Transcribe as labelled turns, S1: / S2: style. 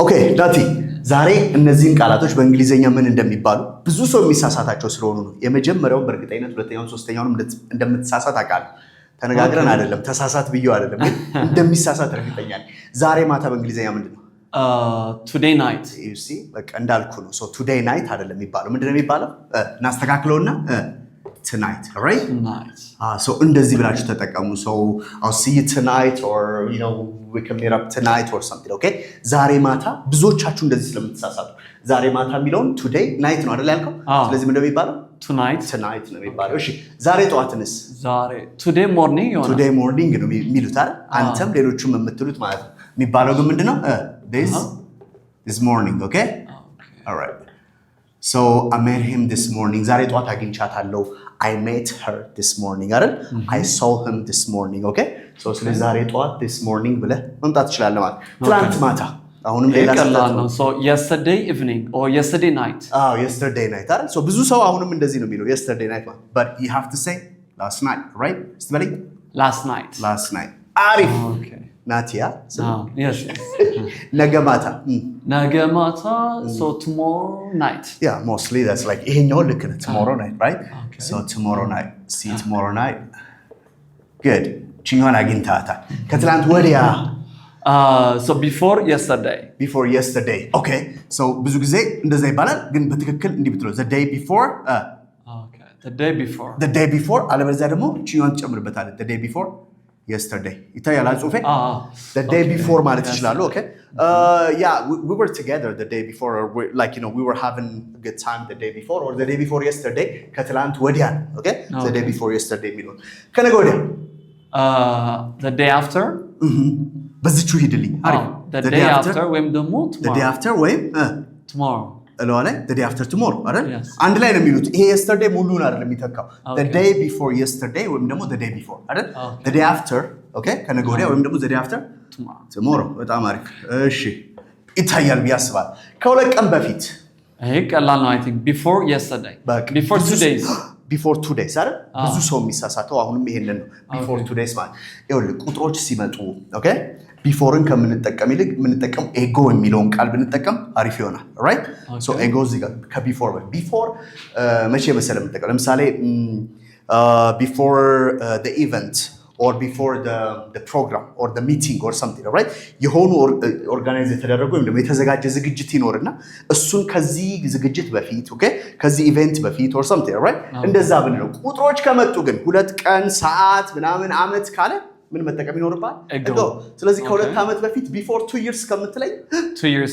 S1: ኦኬ ዳቲ ዛሬ እነዚህን ቃላቶች በእንግሊዘኛ ምን እንደሚባሉ ብዙ ሰው የሚሳሳታቸው ስለሆኑ ነው። የመጀመሪያው በእርግጠኝነት ሁለተኛው ሶስተኛው እንደምትሳሳት አቃል ተነጋግረን አይደለም ተሳሳት ብየው አይደለም ግን እንደሚሳሳት እርግጠኛ ነኝ። ዛሬ ማታ በእንግሊዘኛ ምንድነው?
S2: today night
S1: you see በቃ እንዳልኩ ነው። so today night አይደለም የሚባለው ምንድነው የሚባለው? እናስተካክለውና tonight, right?
S2: Tonight.
S1: So እንደዚህ ብላችሁ ተጠቀሙ. So I'll see you tonight or you know we can meet up tonight or something, okay? ዛሬ ማታ ብዙዎቻችሁ እንደዚህ ስለምትሳሳቱ ዛሬ ማታ የሚለውን today night ነው አይደል ያልከው? ስለዚህ ምንድነው የሚባለው? tonight ነው የሚባለው። እሺ ዛሬ ጠዋትንስ?
S2: ዛሬ today morning ነው።
S1: today morning ነው የሚሉት አይደል? አንተም ሌሎቹም የምትሉት ማለት ነው። የሚባለው ግን ምንድነው? this morning, okay? All right. So I met him this morning. ዛሬ ጠዋት አግኝቻታለሁ. I met her this morning. አይደል? I saw him this morning, okay? So ስለዚህ ዛሬ ጠዋት this morning ብለህ መምጣት ትችላለህ ማለት። ትላንት ማታ አሁንም ሌላ
S2: ቀላል ነው። So yesterday evening or yesterday night.
S1: yesterday night አይደል? So ብዙ ሰው አሁንም እንደዚህ ነው የሚለው yesterday night ማለት. But you have to say last night, right? ስትበለኝ
S2: last night.
S1: አሪፍ.
S2: Okay.
S1: ናቲያ
S2: yes.
S1: ነገ ማታ
S2: so tomorrow night.
S1: Yeah, mostly that's like ይሄኛው ልክ ነው tomorrow night, right? Okay. So tomorrow night, see tomorrow night. Good. ቺኛውን አግኝታታል። ከትላንት ወዲያ
S2: so before yesterday.
S1: Okay. So ብዙ ጊዜ እንደዛ ይባላል ግን በትክክል እንዲህ ብትለው the day before
S2: okay. the day before
S1: አለበለዚያ ደግሞ ቺኛውን ትጨምርበታለህ the day before yesterday ይታያል ጽሁፌ the day before ማለት ይችላል። okay yeah we were together the day before or like you know we were having a good time the day before or the day before yesterday ከትላንት ወዲያ okay the day before yesterday የሚለው ከነገ ወዲያ
S2: the day after
S1: በዚቹ ሂድልኝ አሪፍ
S2: the day after ወይም ደግሞ tomorrow
S1: the day after ወይም
S2: tomorrow
S1: እለዋለ the day after tomorrow አይደል አንድ ላይ ነው የሚሉት። ይሄ yesterday ሙሉን አይደለም የሚተካው the day before yesterday ወይም ደግሞ the day before አይደል the day after okay ከነገ ወዲያ ወይም ደግሞ the day after tomorrow በጣም አሪፍ እሺ ይታያል ቢያስባል ከሁለት ቀን በፊት
S2: ይሄ ቀላል ነው I think before yesterday before 2 days
S1: አይደል ብዙ ሰው የሚሳሳተው አሁንም ይሄንን ነው before 2 days ማለት ይኸውልህ ቁጥሮች ሲመጡ okay ቢፎርን ከምንጠቀም ይልቅ ምንጠቀም ኤጎ የሚለውን ቃል ብንጠቀም አሪፍ ይሆናል right so ego እዚህ ጋር ከቢፎር መቼ መሰለ የምንጠቀም ለምሳሌ before the event or before the program or the meeting or something right የሆኑ ኦርጋናይዝ የተደረጉ ወይም ደግሞ የተዘጋጀ ዝግጅት ይኖርና እሱን ከዚህ ዝግጅት በፊት okay ከዚህ ኢቨንት በፊት or something right እንደዛ ብንለው ቁጥሮች ከመጡ ግን ሁለት ቀን ሰዓት ምናምን አመት ካለ ምን መጠቀም ይኖርባል? ስለዚህ ከሁለት ዓመት በፊት before 2 years ከምትለኝ
S2: 2 years